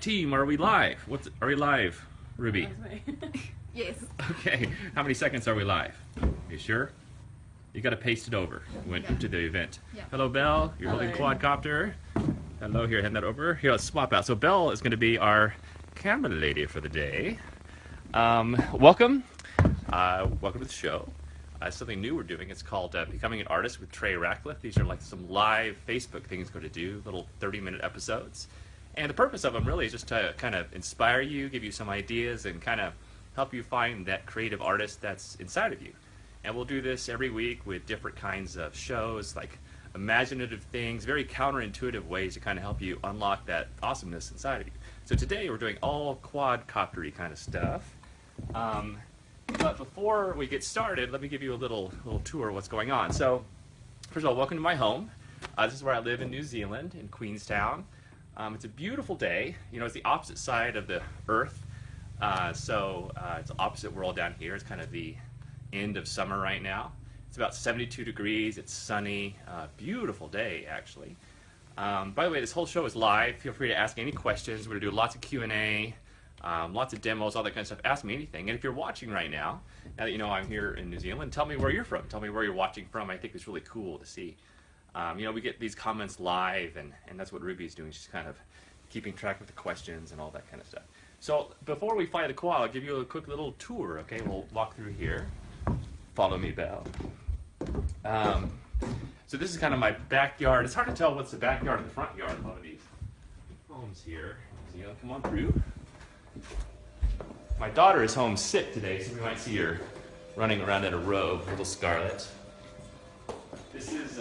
team, are we live? Are we live, Ruby? That was me. Yes. Okay, how many seconds are we live? You sure? You got to paste it over. You went to the event. Yeah. Hello, Belle. You're holding quadcopter. Hello, here, hand that over. Here, let's swap out. So Belle is going to be our camera lady for the day. Welcome. Welcome to the show. Something new we're doing. It's called Becoming an Artist with Trey Ratcliff. These are like some live Facebook things we're going to do, little 30-minute episodes. And the purpose of them really is just to kind of inspire you, give you some ideas, and kind of help you find that creative artist that's inside of you. And we'll do this every week with different kinds of shows, like imaginative things, very counterintuitive ways to kind of help you unlock that awesomeness inside of you. So today we're doing all quadcoptery kind of stuff. But before we get started, let me give you a little tour of what's going on. So, first of all, welcome to my home. This is where I live in New Zealand, in Queenstown. It's a beautiful day. You know, it's the opposite side of the Earth. It's the opposite world down here. It's kind of the end of summer right now. It's about 72 degrees. It's sunny. Beautiful day, actually. By the way, this whole show is live. Feel free to ask any questions. We're going to do lots of Q&A. Lots of demos, all that kind of stuff. Ask me anything. And if you're watching right now that you know I'm here in New Zealand, tell me where you're from. Tell me where you're watching from. I think it's really cool to see. You know, we get these comments live, and that's what Ruby's doing. She's kind of keeping track of the questions and all that kind of stuff. So before we fly the quad, I'll give you a quick little tour, okay? We'll walk through here. Follow me, Belle. So this is kind of my backyard. It's hard to tell what's the backyard and the front yard. A lot of these homes here. So, you know, come on through. My daughter is home sick today, so we might see her running around in a robe, little Scarlet. This is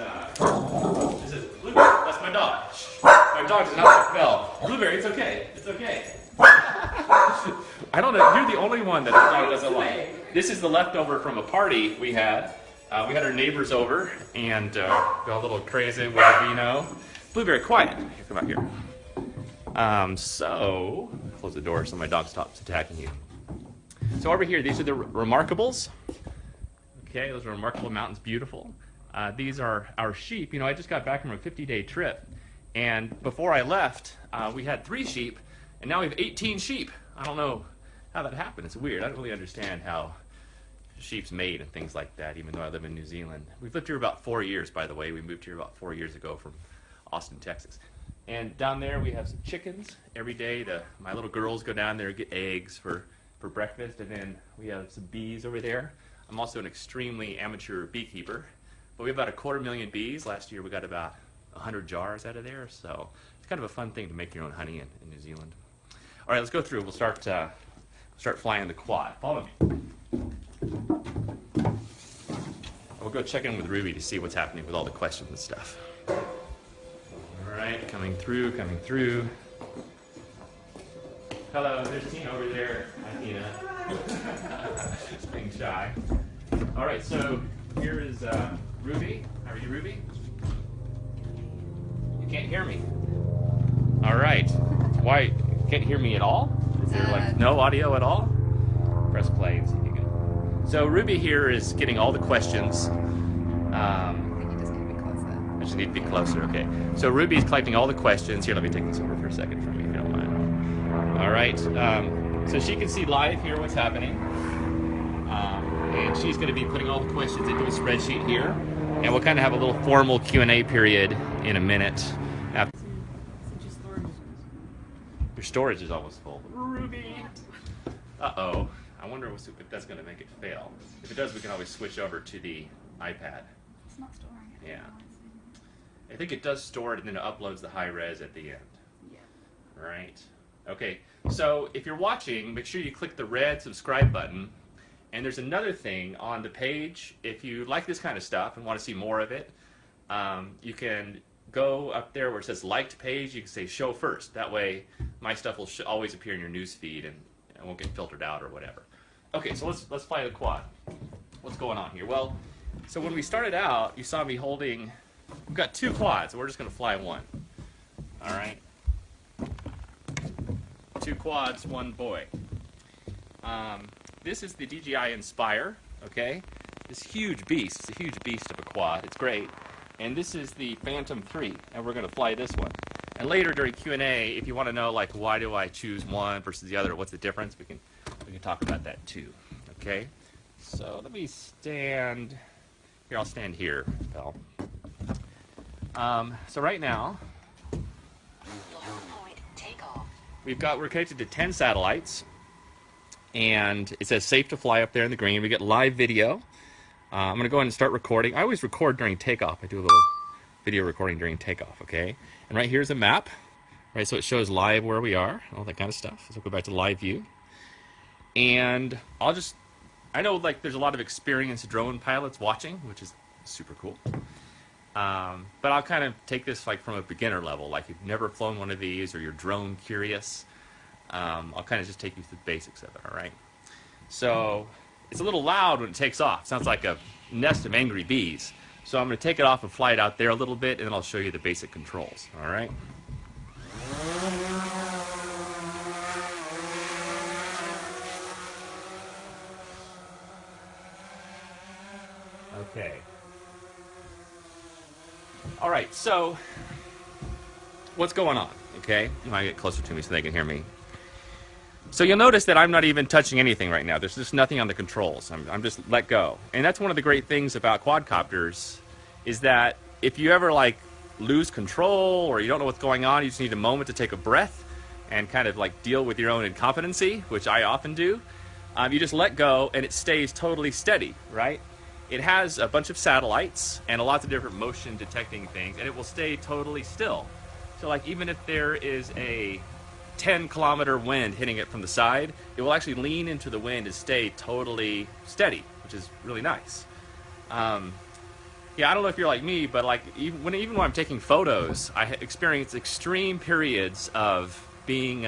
Blueberry. That's my dog. My dog does not like Belle. Blueberry, it's okay. It's okay. I don't know. You're the only one that the dog doesn't like. This is the leftover from a party we had. We had our neighbors over and got a little crazy with the vino. Blueberry, quiet. Here, come out here. So close the door so my dog stops attacking you. So over here, these are the Remarkables. Okay, those are Remarkable Mountains, beautiful. These are our sheep. You know, I just got back from a 50-day trip, and before I left, we had 3 sheep, and now we have 18 sheep. I don't know how that happened. It's weird. I don't really understand how sheep's made and things like that, even though I live in New Zealand. We've lived here about 4 years, by the way. We moved here about 4 years ago from Austin, Texas. And down there we have some chickens. Every day my little girls go down there and get eggs for breakfast, and then we have some bees over there. I'm also an extremely amateur beekeeper, but we have about 250,000 bees. Last year we got about 100 jars out of there, so it's kind of a fun thing to make your own honey in New Zealand. All right, let's go through. We'll start flying the quad. Follow me. We'll go check in with Ruby to see what's happening with all the questions and stuff. All right, coming through. Hello, there's Tina over there. Hi, Tina. Just being shy. All right, so here is Ruby. How are you, Ruby? You can't hear me. All right. Why? You can't hear me at all? Is there like no audio at all? Press play and see if you can. So Ruby here is getting all the questions. I think you just need to be closer. I just need to be closer, okay. So Ruby's collecting all the questions. Here, let me take this over for a second from you, if you don't mind. All right. So she can see live here what's happening. And she's going to be putting all the questions into a spreadsheet here. And we'll kind of have a little formal Q&A period in a minute. Your storage is almost full. Ruby! Uh-oh. I wonder if that's going to make it fail. If it does, we can always switch over to the iPad. It's not storing it. Yeah. I think it does store it and then it uploads the high res at the end. Yeah. Right. Okay. So if you're watching, make sure you click the red subscribe button. And there's another thing on the page. If you like this kind of stuff and want to see more of it, you can go up there where it says liked page. You can say show first. That way my stuff will always appear in your news feed and it won't get filtered out or whatever. Okay, so let's fly the quad. What's going on here? Well, so when we started out, you saw me holding, we've got 2 quads, so we're just going to fly one. All right? 2 quads, 1 boy. This is the DJI Inspire, okay? This huge beast. It's a huge beast of a quad. It's great. And this is the Phantom 3, and we're going to fly this one. And later during Q&A, if you want to know like why do I choose one versus the other, what's the difference, we can talk about that too. Okay. So let me stand here. I'll stand here, Belle. So right now, Takeoff. we're connected to 10 satellites, and it says safe to fly up there in the green. We get live video. I'm going to go ahead and start recording. I always record during takeoff. I do a little video recording during takeoff, okay? And right here's a map, right? So it shows live where we are, all that kind of stuff. So we'll go back to live view. And I know like there's a lot of experienced drone pilots watching, which is super cool. But I'll kind of take this like from a beginner level, like you've never flown one of these or you're drone curious. I'll kind of just take you through the basics of it, all right? So it's a little loud when it takes off. Sounds like a nest of angry bees. So I'm going to take it off and fly it out there a little bit, and then I'll show you the basic controls, all right? Okay. All right, so what's going on, okay? You might get closer to me so they can hear me. So you'll notice that I'm not even touching anything right now. There's just nothing on the controls. I'm just let go. And that's one of the great things about quadcopters is that if you ever like lose control or you don't know what's going on, you just need a moment to take a breath and kind of like deal with your own incompetency, which I often do. You just let go and it stays totally steady, right? It has a bunch of satellites and lots of different motion detecting things, and it will stay totally still. So like even if there is a 10-kilometer wind hitting it from the side, it will actually lean into the wind and stay totally steady, which is really nice. Yeah, I don't know if you're like me, but like even when I'm taking photos, I experience extreme periods of being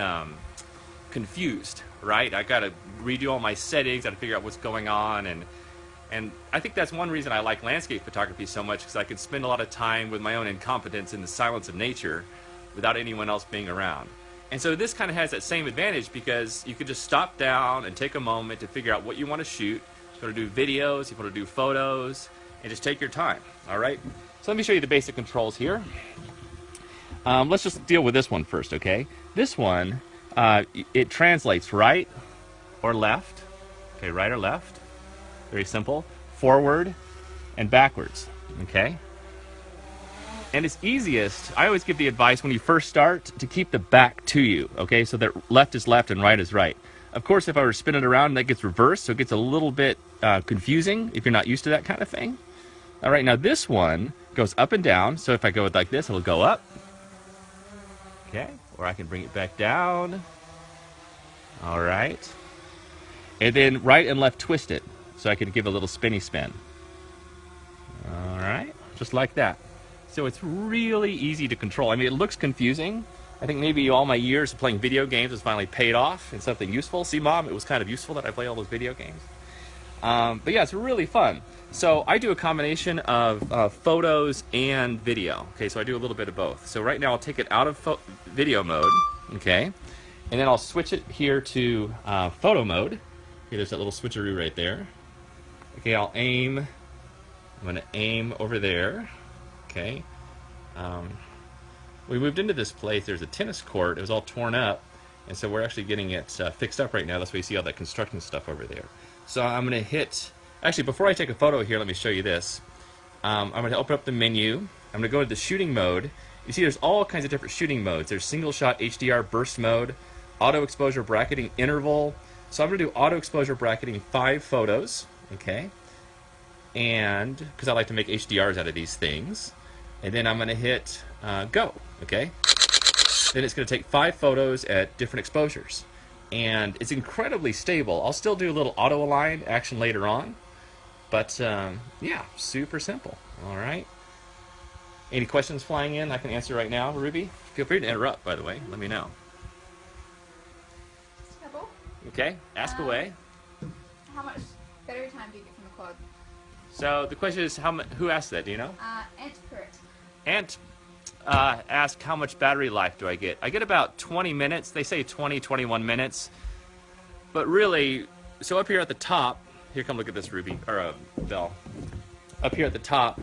confused, right? I got to redo all my settings, got to figure out what's going on, and I think that's one reason I like landscape photography so much, because I can spend a lot of time with my own incompetence in the silence of nature without anyone else being around. And so this kind of has that same advantage because you can just stop down and take a moment to figure out what you want to shoot. You want to do videos, you want to do photos, and just take your time, all right? So let me show you the basic controls here. Let's just deal with this one first, okay? This one, it translates right or left. Okay, right or left. Very simple. Forward and backwards, okay? And it's easiest, I always give the advice when you first start to keep the back to you, okay? So that left is left and right is right. Of course, if I were to spin it around, that gets reversed, so it gets a little bit confusing if you're not used to that kind of thing. All right, now this one goes up and down, so if I go like this, it'll go up. Okay, or I can bring it back down. All right. And then right and left twist it, so I can give a little spinny spin. All right, just like that. So it's really easy to control. I mean, it looks confusing. I think maybe all my years of playing video games has finally paid off in something useful. See, Mom, it was kind of useful that I play all those video games. But yeah, it's really fun. So I do a combination of photos and video. Okay, so I do a little bit of both. So right now I'll take it out of video mode, okay? And then I'll switch it here to photo mode. Okay, there's that little switcheroo right there. Okay, I'll aim. I'm going to aim over there. Okay. We moved into this place. There's a tennis court. It was all torn up. And so we're actually getting it fixed up right now. That's why you see all that construction stuff over there. So I'm going to hit... Actually, before I take a photo here, let me show you this. I'm going to open up the menu. I'm going to go to the shooting mode. You see there's all kinds of different shooting modes. There's single shot HDR burst mode, auto exposure bracketing interval. So I'm going to do auto exposure bracketing 5 photos. Okay. And because I like to make HDRs out of these things. And then I'm going to hit go, okay? Then it's going to take 5 photos at different exposures. And it's incredibly stable. I'll still do a little auto-align action later on. But, yeah, super simple, all right? Any questions flying in I can answer right now, Ruby? Feel free to interrupt, by the way. Let me know. Okay, ask away. How much battery time do you get from the quad? So the question is, who asked that? Do you know? Ant Perrett. Ant asked how much battery life do I get? I get about 20 minutes. They say 20, 21 minutes. But really, so up here at the top, here, come look at this, Ruby, or Belle. Up here at the top,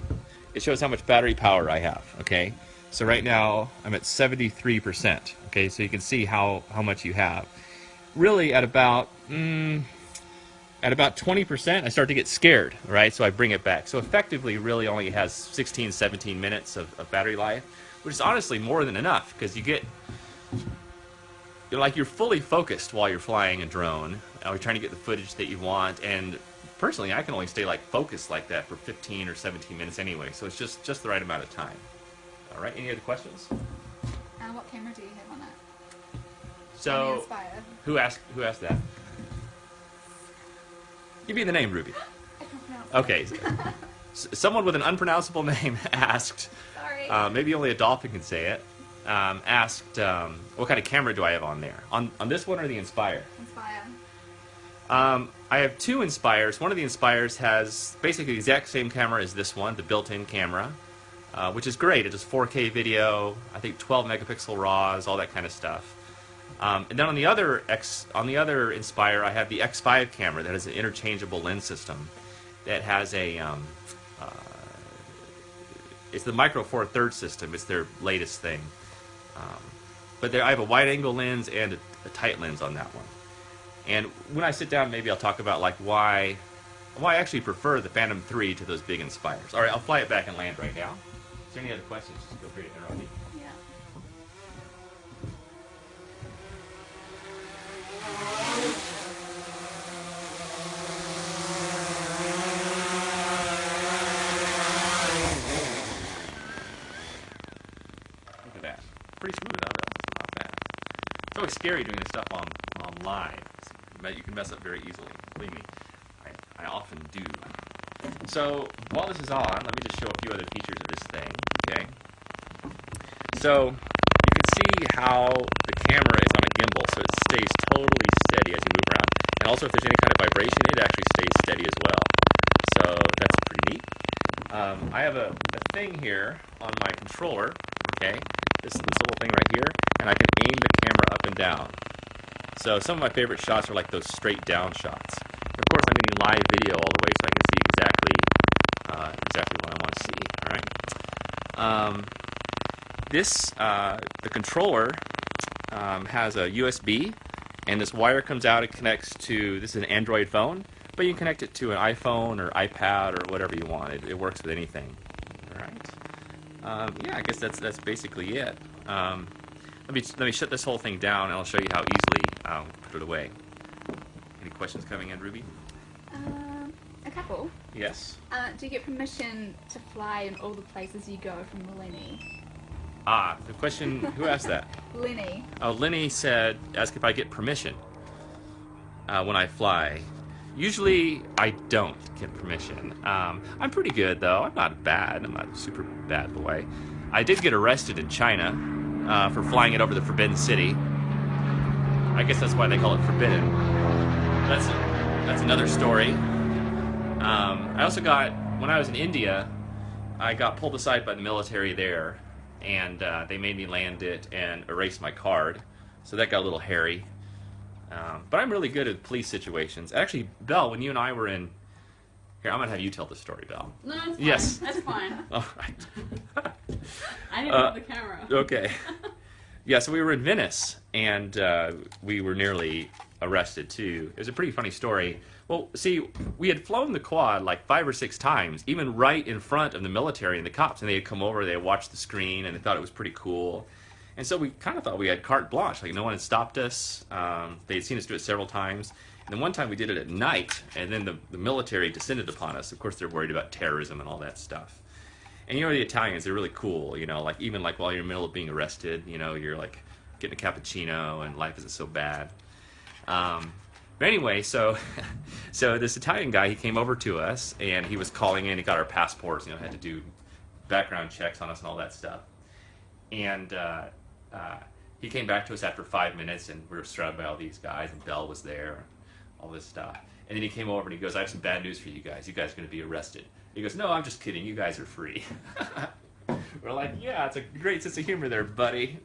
it shows how much battery power I have, okay? So right now I'm at 73%. Okay, so you can see how much you have. Really, at about 20%, I start to get scared, right? So I bring it back. So effectively, really only has 16, 17 minutes of battery life, which is honestly more than enough because you're fully focused while you're flying a drone. You're trying to get the footage that you want, and personally, I can only stay like focused like that for 15 or 17 minutes anyway. So it's just the right amount of time. All right. Any other questions? What camera do you have on it? So who asked that? Give me the name, Ruby. I can't pronounce Okay. it. Someone with an unpronounceable name asked. Sorry. Maybe only a dolphin can say it. Asked, what kind of camera do I have on there? On this one or the Inspire? Inspire. I have two Inspires. One of the Inspires has basically the exact same camera as this one, the built-in camera, which is great. It does 4K video, I think 12 megapixel RAWs, all that kind of stuff. And then on the other Inspire, I have the X5 camera that has an interchangeable lens system that has it's the Micro Four Thirds system. It's their latest thing. But I have a wide-angle lens and a tight lens on that one. And when I sit down, maybe I'll talk about like why I actually prefer the Phantom 3 to those big Inspires. All right, I'll fly it back and land right now. Is there any other questions? Just feel free to interrupt me. Yeah. Look at that. Pretty smooth, huh? That's not bad. It's always scary doing this stuff on live. You can mess up very easily. Believe me, I often do. So while this is on, let me just show a few other features of this thing. Okay. So you can see how the camera is on a gimbal, so it stays totally steady as you move around. And also, if there's any kind of vibration, it actually stays steady as well. So that's pretty neat. I have a thing here on my controller. Okay, this little thing right here, and I can aim the camera up and down. So some of my favorite shots are like those straight down shots. Of course, I'm getting live video all the way, so I can see exactly what I want to see. All right. The controller has a USB, and this wire comes out. It connects to, this is an Android phone, but you can connect it to an iPhone or iPad or whatever you want. It works with anything. All right. Yeah, I guess that's basically it. Let me shut this whole thing down, and I'll show you how easily put it away. Any questions coming in, Ruby? A couple. Yes. Do you get permission to fly in all the places you go from Lenny? The question, who asked that? Lenny. Oh, Lenny asked if I get permission when I fly. Usually, I don't get permission. I'm pretty good, though. I'm not bad. I'm not a super bad boy. I did get arrested in China for flying it over the Forbidden City. I guess that's why they call it Forbidden. That's another story. I also when I was in India, I got pulled aside by the military there, and they made me land it and erase my card. So that got a little hairy. But I'm really good at police situations. Actually, Belle, when you and I were in... Here, I'm going to have you tell the story, Belle. No, it's fine. Yes. That's fine. All right. I didn't have the camera. Okay. Yeah, so we were in Venice, and we were nearly arrested, too. It was a pretty funny story. Well, see, we had flown the quad like 5 or 6 times, even right in front of the military and the cops, and they had come over, they had watched the screen, and they thought it was pretty cool. And so we kind of thought we had carte blanche, like no one had stopped us. They had seen us do it several times. And then one time we did it at night, and then the military descended upon us. Of course, they're worried about terrorism and all that stuff. And the Italians, they're really cool, like even like while you're in the middle of being arrested, you're like getting a cappuccino and life isn't so bad. But anyway, so this Italian guy, he came over to us, and he was calling in. He got our passports, had to do background checks on us and all that stuff. And he came back to us after 5 minutes, and we were surrounded by all these guys, and Belle was there, all this stuff. And then he came over and he goes, "I have some bad news for you guys. You guys are going to be arrested." He goes, "No, I'm just kidding. You guys are free." We're like, "Yeah, it's a great sense of humor there, buddy."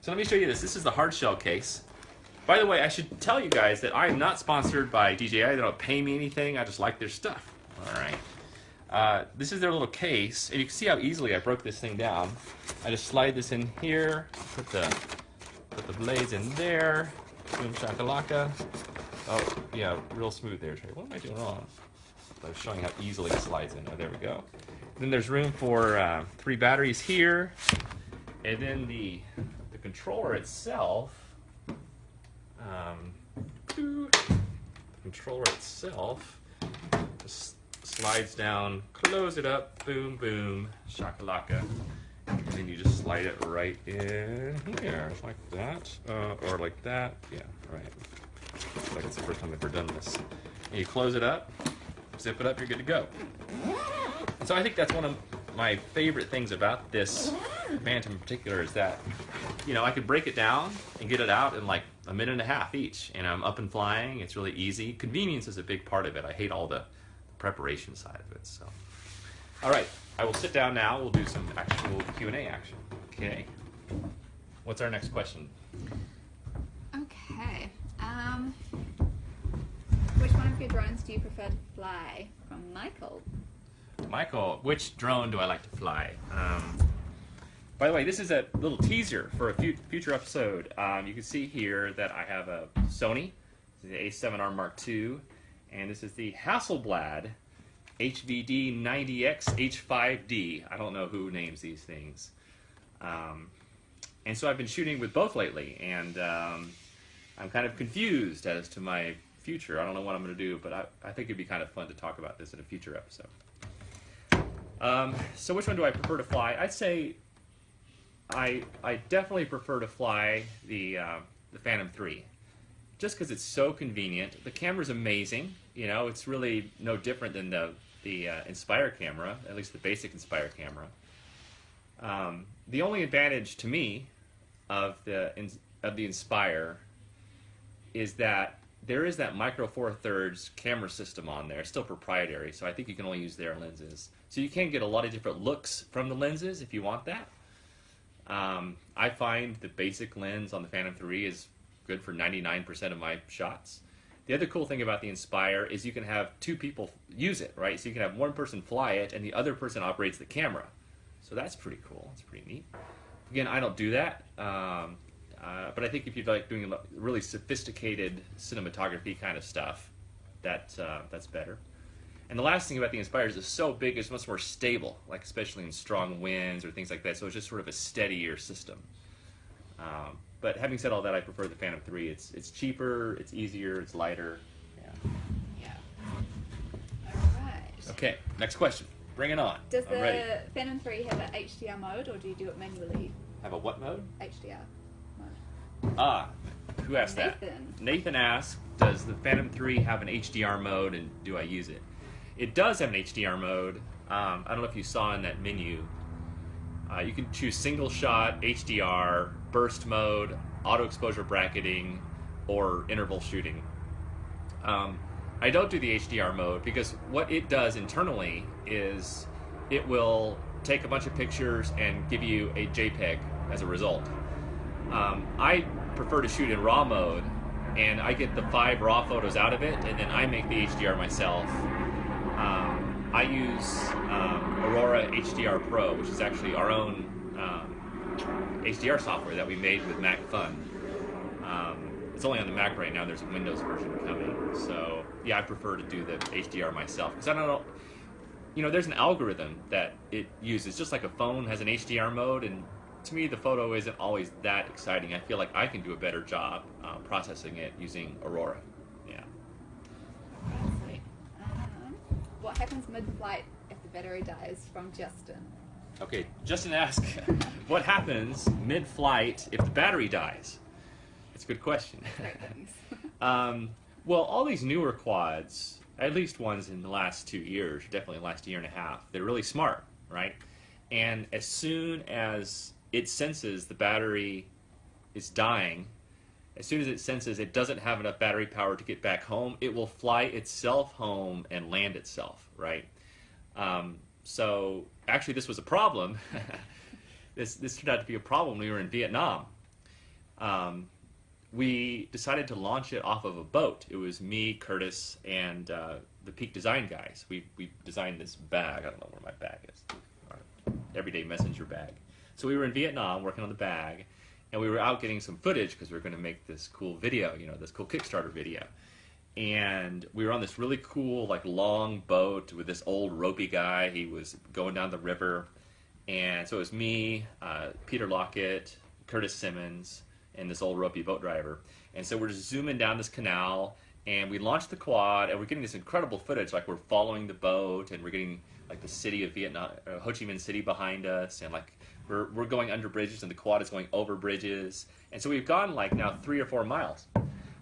So let me show you this. This is the hard shell case. By the way, I should tell you guys that I am not sponsored by DJI. They don't pay me anything. I just like their stuff. All right. This is their little case, and you can see how easily I broke this thing down. I just slide this in here, put the blades in there, boom shakalaka. Oh, yeah, real smooth there, Trey. What am I doing wrong? I was showing how easily it slides in. Oh, there we go. Then there's room for 3 batteries here, and then the controller itself. The controller itself just slides down, close it up, boom, boom, shakalaka. And then you just slide it right in here, like that, or like that. Yeah, right. Looks like it's the first time I've ever done this. And you close it up, zip it up, you're good to go. And so I think that's one of my favorite things about this Phantom in particular is that, you know, I could break it down and get it out in like a minute and a half each, and I'm up and flying. It's really easy. Convenience is a big part of it. I hate all the preparation side of it. So, all right, I will sit down now. We'll do some actual Q&A action. Okay. What's our next question? Okay. Which one of your drones do you prefer to fly? From Michael. Michael, which drone do I like to fly? By the way, this is a little teaser for a future episode. You can see here that I have a Sony, this is the A7R Mark II, and this is the Hasselblad HVD 90X H5D. I don't know who names these things. And so I've been shooting with both lately, and I'm kind of confused as to my future. I don't know what I'm going to do, but I think it'd be kind of fun to talk about this in a future episode. So which one do I prefer to fly? I'd say I definitely prefer to fly the Phantom 3, just because it's so convenient. The camera's amazing. You know, it's really no different than the Inspire camera, at least the basic Inspire camera. The only advantage to me of the Inspire is that there is that micro four thirds camera system on there. It's still proprietary, so I think you can only use their lenses. So you can get a lot of different looks from the lenses if you want that. I find the basic lens on the Phantom 3 is good for 99% of my shots. The other cool thing about the Inspire is you can have 2 people use it, right? So you can have one person fly it and the other person operates the camera. So that's pretty cool. It's pretty neat. Again, I don't do that, but I think if you like doing really sophisticated cinematography kind of stuff, that's better. And the last thing about the Inspire is it's so big, it's much more stable, like especially in strong winds or things like that. So it's just sort of a steadier system. But having said all that, I prefer the Phantom 3. It's cheaper, it's easier, it's lighter. Yeah. All right. Okay, next question. Bring it on. Does I'm ready. the Phantom 3 have an HDR mode, or do you do it manually? Have a what mode? HDR mode. Who asked that? Nathan asked, does the Phantom 3 have an HDR mode, and do I use it? It does have an HDR mode. I don't know if you saw in that menu. You can choose single shot, HDR, burst mode, auto exposure bracketing, or interval shooting. I don't do the HDR mode because what it does internally is it will take a bunch of pictures and give you a JPEG as a result. I prefer to shoot in RAW mode, and I get the 5 RAW photos out of it, and then I make the HDR myself. I use Aurora HDR Pro, which is actually our own HDR software that we made with Mac Fun. It's only on the Mac right now. There's a Windows version coming. So yeah, I prefer to do the HDR myself because I don't know. You know, there's an algorithm that it uses, just like a phone has an HDR mode, and to me, the photo isn't always that exciting. I feel like I can do a better job processing it using Aurora. Yeah. What happens mid-flight if the battery dies? From Justin. Okay, Justin asked, what happens mid-flight if the battery dies? It's a good question. Well, all these newer quads, at least ones in the last 2 years, definitely the last year and a half, they're really smart, right? And as soon as it senses the battery is dying, as soon as it senses it doesn't have enough battery power to get back home, it will fly itself home and land itself, right? So actually this was a problem. This turned out to be a problem when we were in Vietnam. we decided to launch it off of a boat. It was me, Curtis, and the Peak Design guys. We designed this bag. I don't know where my bag is. Our everyday messenger bag. So we were in Vietnam working on the bag, and we were out getting some footage because we were going to make this cool video, this cool Kickstarter video. And we were on this really cool, like, long boat with this old ropey guy. He was going down the river. And so it was me, Peter Lockett, Curtis Simmons, and this old ropey boat driver. And so we're just zooming down this canal, and we launched the quad, and we're getting this incredible footage. Like, we're following the boat, and we're getting, like, the city of Vietnam, Ho Chi Minh City behind us, and, like, we're going under bridges, and the quad is going over bridges. And so we've gone, like, now 3 or 4 miles.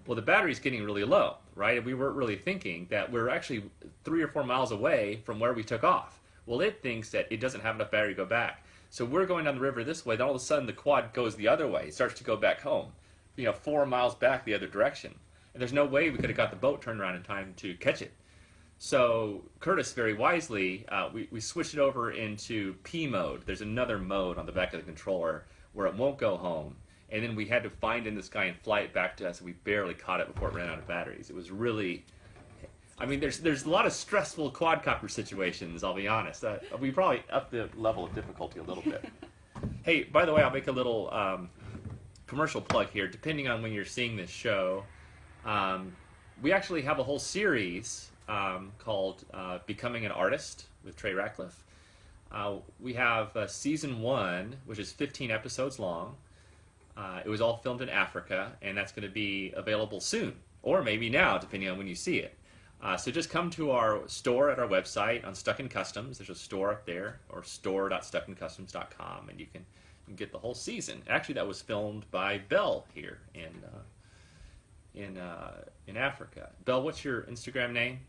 Well, the battery's getting really low, right? And we weren't really thinking that we're actually 3 or 4 miles away from where we took off. Well, it thinks that it doesn't have enough battery to go back. So we're going down the river this way, then all of a sudden the quad goes the other way. It starts to go back home, 4 miles back the other direction. And there's no way we could have got the boat turned around in time to catch it. So Curtis, very wisely, we switched it over into P mode. There's another mode on the back of the controller where it won't go home. And then we had to find in the sky and fly it back to us, and we barely caught it before it ran out of batteries. It was really... there's a lot of stressful quadcopter situations, I'll be honest. We probably upped the level of difficulty a little bit. Hey, by the way, I'll make a little commercial plug here. Depending on when you're seeing this show, we actually have a whole series called Becoming an Artist with Trey Ratcliff. We have Season 1, which is 15 episodes long. It was all filmed in Africa, and that's going to be available soon, or maybe now, depending on when you see it. So just come to our store at our website on Stuck in Customs. There's a store up there, or store.stuckincustoms.com, and you can get the whole season. Actually, that was filmed by Belle here in Africa. Belle, what's your Instagram name?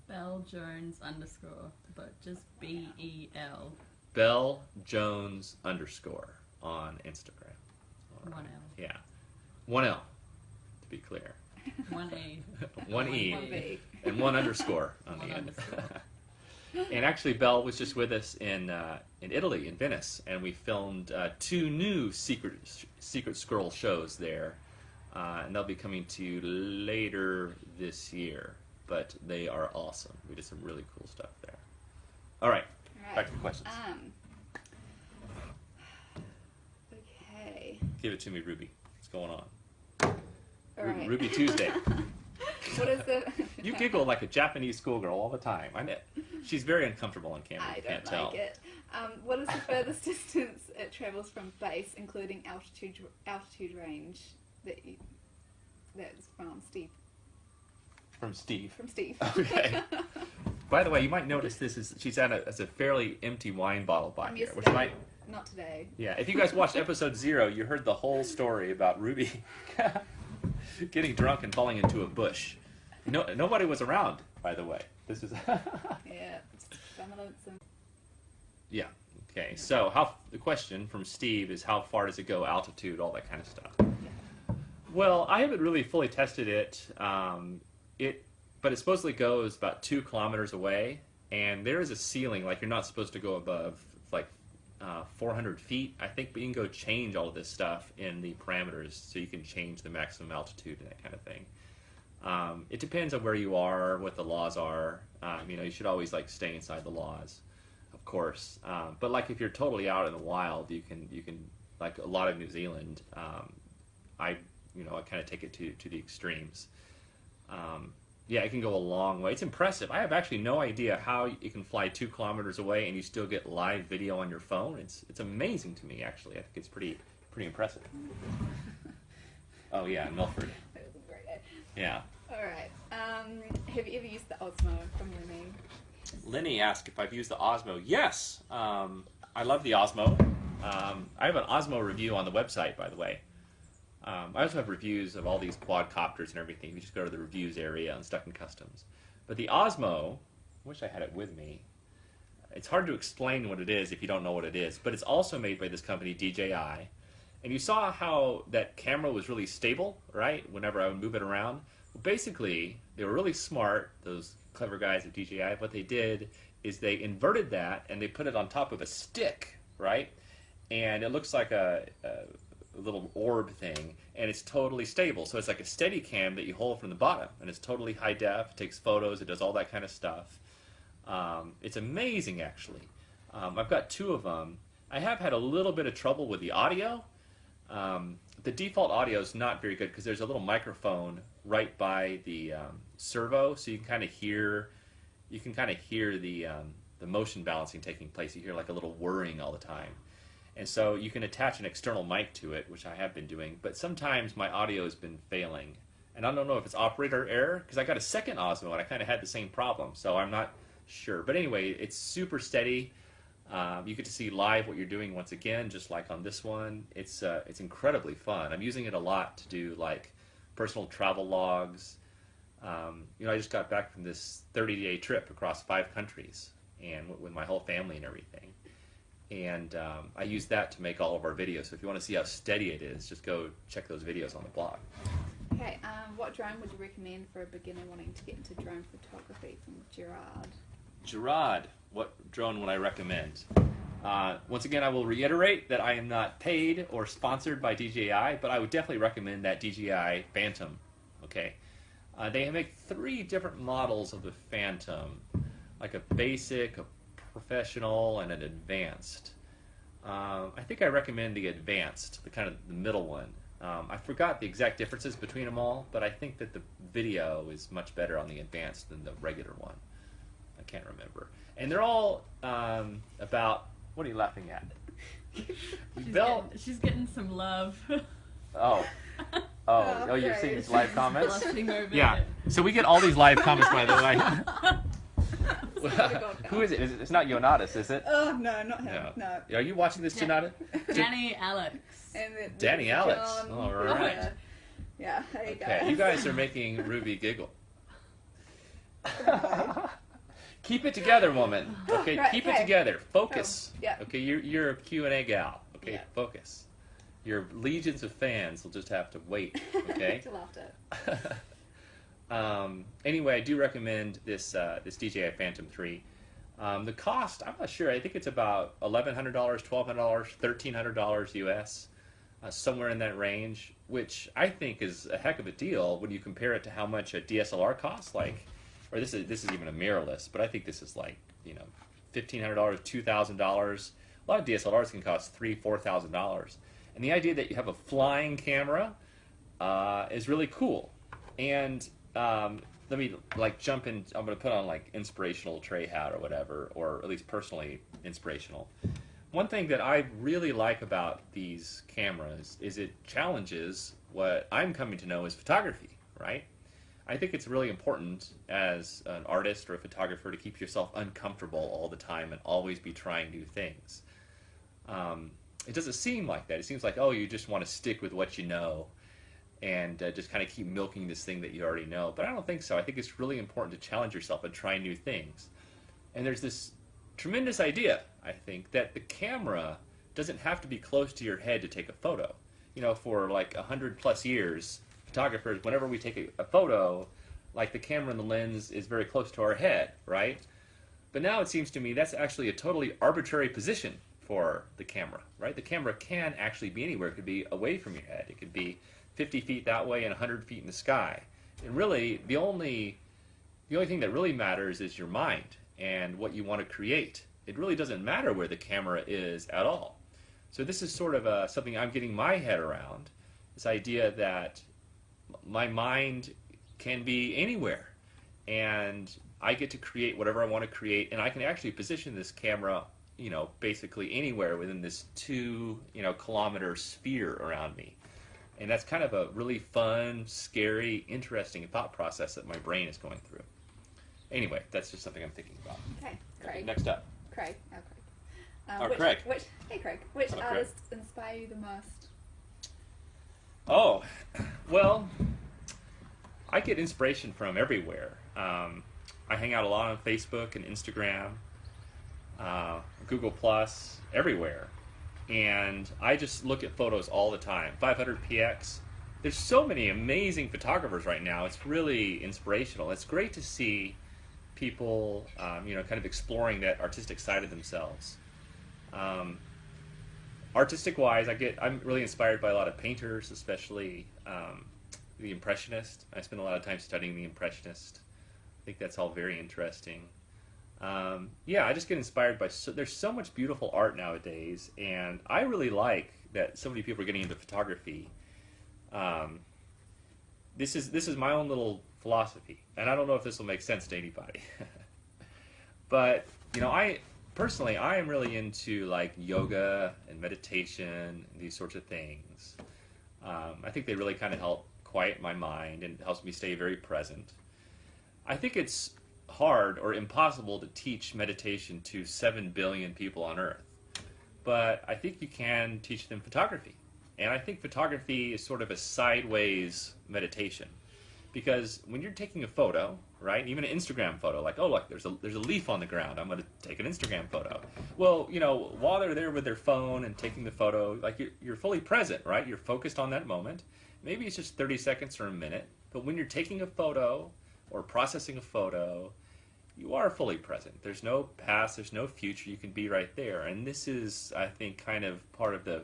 Belle Jones _, but just BEL. Belle Jones _ on Instagram. 1L. Yeah, 1L to be clear. 1A. 1E. 1B. And 1 underscore on the end. And actually, Belle was just with us in Italy, in Venice, and we filmed 2 new Secret Squirrel shows there, and they'll be coming to you later this year. But they are awesome. We did some really cool stuff there. All right, back to the questions. Okay. Give it to me, Ruby. What's going on? All right. Ruby Tuesday. What is the... You giggle like a Japanese schoolgirl all the time. I know. She's very uncomfortable on camera. I You don't can't like tell. it. What is the furthest distance it travels from base, including altitude range, that's from Steve? From Steve. From Steve. Okay. By the way, you might notice she's at a fairly empty wine bottle by I'm here, used which to might. Not today. Yeah, if you guys watched episode 0, you heard the whole story about Ruby getting drunk and falling into a bush. Nobody was around, by the way. This is. Yeah, it's dominance and... Yeah. Okay. So the question from Steve is, how far does it go, altitude, all that kind of stuff. Well, I haven't really fully tested it. But it supposedly goes about 2 kilometers away, and there is a ceiling. Like, you're not supposed to go above like 400 feet, I think. But you can go change all of this stuff in the parameters, so you can change the maximum altitude and that kind of thing. It depends on where you are, what the laws are. You should always like stay inside the laws, of course. But like if you're totally out in the wild, you can like a lot of New Zealand. I kind of take it to the extremes. Yeah, it can go a long way. It's impressive. I have actually no idea how you can fly 2 kilometers away and you still get live video on your phone. It's amazing to me, actually. I think it's pretty impressive. Oh yeah, in Milford. That was a great day. Yeah. All right. Have you ever used the Osmo from Lenny? Lenny asked if I've used the Osmo. Yes, I love the Osmo. I have an Osmo review on the website, by the way. I also have reviews of all these quadcopters and everything. You just go to the reviews area on Stuck in Customs. But the Osmo, I wish I had it with me. It's hard to explain what it is if you don't know what it is. But it's also made by this company, DJI. And you saw how that camera was really stable, right? Whenever I would move it around. Well, basically, they were really smart, those clever guys at DJI. What they did is they inverted that and they put it on top of a stick, right? And it looks like little orb thing, and it's totally stable. So it's like a steady cam that you hold from the bottom, and it's totally high def. It takes photos. It does all that kind of stuff. It's amazing, actually. I've got 2 of them. I have had a little bit of trouble with the audio. The default audio is not very good because there's a little microphone right by the servo, so you can kind of hear the motion balancing taking place. You hear like a little whirring all the time. And so you can attach an external mic to it, which I have been doing, but sometimes my audio has been failing. And I don't know if it's operator error, because I got a second Osmo and I kind of had the same problem, so I'm not sure. But anyway, it's super steady. You get to see live what you're doing once again, just like on this one. It's incredibly fun. I'm using it a lot to do like personal travel logs. I just got back from this 30-day trip across 5 countries, and with my whole family and everything. And I use that to make all of our videos. So if you want to see how steady it is, just go check those videos on the blog. Okay, what drone would you recommend for a beginner wanting to get into drone photography from Gerard? Gerard, what drone would I recommend? Once again, I will reiterate that I am not paid or sponsored by DJI, but I would definitely recommend that DJI Phantom. Okay, they make 3 different models of the Phantom, like a basic, a professional, and an advanced. I think I recommend the advanced, the kind of the middle one. I forgot the exact differences between them all, but I think that the video is much better on the advanced than the regular one. I can't remember. And they're all about... What are you laughing at? She's getting some love. Oh, you're seeing these live comments? Blushing over Yeah. it. So we get all these live comments, by the way. Who is it? It's not Jonatas, is it? Oh, no, not him. No. Are you watching this, Jonata? Danny Alex. And Danny Alex. John. All right. Yeah, there you go. Okay, you guys are making Ruby giggle. Keep it together, woman. Okay, Right, keep okay. it together. Focus. Oh, yeah. Okay, you're a Q&A gal. Okay, Yeah. focus. Your legions of fans will just have to wait. Okay. To laugh at. Anyway, I do recommend this DJI Phantom 3. The cost, I'm not sure. I think it's about $1,100, $1,200, $1,300 US, somewhere in that range, which I think is a heck of a deal when you compare it to how much a DSLR costs. Like, or this is even a mirrorless, but I think this is like $1,500, $2,000. A lot of DSLRs can cost $3,000, $4,000, and the idea that you have a flying camera is really cool. And let me jump in. I'm going to put on inspirational Trey hat or whatever, or at least personally inspirational. One thing that I really like about these cameras is it challenges what I'm coming to know as photography, right? I think it's really important as an artist or a photographer to keep yourself uncomfortable all the time and always be trying new things. It doesn't seem like that. It seems like, oh, you just want to stick with what you know and just kind of keep milking this thing that you already know. But I don't think so. I think it's really important to challenge yourself and try new things. And there's this tremendous idea, I think, that the camera doesn't have to be close to your head to take a photo. For 100+ years, photographers, whenever we take a photo, the camera and the lens is very close to our head, right? But now it seems to me that's actually a totally arbitrary position for the camera, right? The camera can actually be anywhere. It could be away from your head. It could be 50 feet that way and 100 feet in the sky. And really, the only thing that really matters is your mind and what you want to create. It really doesn't matter where the camera is at all. So this is sort of something I'm getting my head around, this idea that my mind can be anywhere, and I get to create whatever I want to create, and I can actually position this camera, basically anywhere within this 2, kilometer sphere around me. And that's kind of a really fun, scary, interesting thought process that my brain is going through. Anyway, that's just something I'm thinking about. Okay, Craig. Next up. Craig. Craig. Hey, Craig. Which Hello, artists inspire you the most? Oh, well, I get inspiration from everywhere. I hang out a lot on Facebook and Instagram, Google+, everywhere. And I just look at photos all the time. 500px. There's so many amazing photographers right now. It's really inspirational. It's great to see people, kind of exploring that artistic side of themselves. artistic wise, I'm really inspired by a lot of painters, especially the Impressionist. I spend a lot of time studying the Impressionist. I think that's all very interesting. Yeah, I just get inspired by there's so much beautiful art nowadays, and I really like that so many people are getting into photography. This is my own little philosophy, and I don't know if this will make sense to anybody. But I am really into like yoga and meditation and these sorts of things. I think they really kind of help quiet my mind and helps me stay very present. I think it's hard or impossible to teach meditation to 7 billion people on Earth, but I think you can teach them photography. And I think photography is sort of a sideways meditation, because when you're taking a photo, right, even an Instagram photo, like, oh, look, there's a leaf on the ground, I'm going to take an Instagram photo. Well, while they're there with their phone and taking the photo, like you're fully present, right? You're focused on that moment. Maybe it's just 30 seconds or a minute, but when you're taking a photo or processing a photo, you are fully present. There's no past, there's no future. You can be right there. And this is, I think, kind of part of the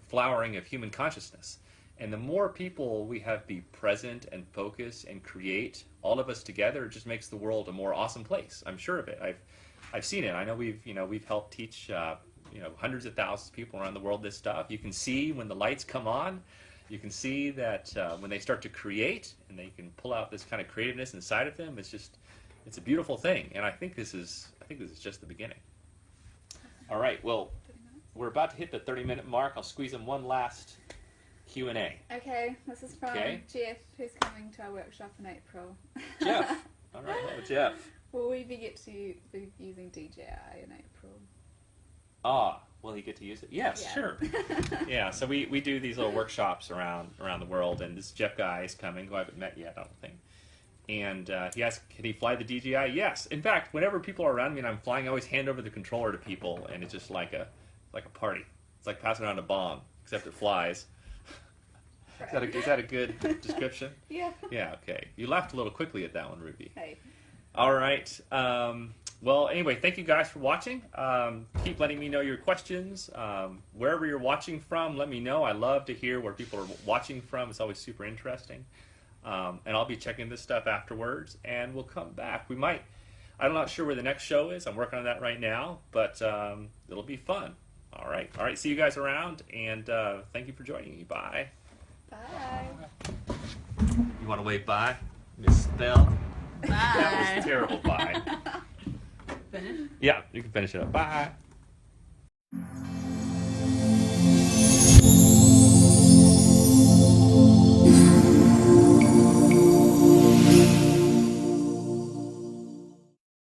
flowering of human consciousness. And the more people we have be present and focus and create, all of us together, it just makes the world a more awesome place. I'm sure of it. I've seen it. I know we've helped teach hundreds of thousands of people around the world this stuff. You can see when the lights come on. You can see that when they start to create and they can pull out this kind of creativeness inside of them, it's a beautiful thing. And I think this is just the beginning. All right. Well, we're about to hit the 30-minute mark. I'll squeeze in one last Q&A. Okay, this is from Jeff, who's coming to our workshop in April. Jeff. All right. Hello, Jeff. Will we get to be using DJI in April? Will he get to use it? Yes, Yeah. sure. Yeah, so we do these little workshops around the world, and this Jeff guy is coming, who I haven't met yet, I don't think. And he asked, can he fly the DJI? Yes. In fact, whenever people are around me and I'm flying, I always hand over the controller to people, and it's just like a party. It's like passing around a bomb, except it flies. Right. Is that a good description? Yeah. Yeah, okay. You laughed a little quickly at that one, Ruby. Hey. All right. Well, anyway, thank you guys for watching. Keep letting me know your questions. Wherever you're watching from, let me know. I love to hear where people are watching from. It's always super interesting. And I'll be checking this stuff afterwards, and we'll come back. I'm not sure where the next show is. I'm working on that right now, but it'll be fun. All right. See you guys around, and thank you for joining me. Bye. Bye. You want to wave bye, Miss Bell? Bye. That was terrible. Bye. Finish? Yeah, you can finish it up. Bye.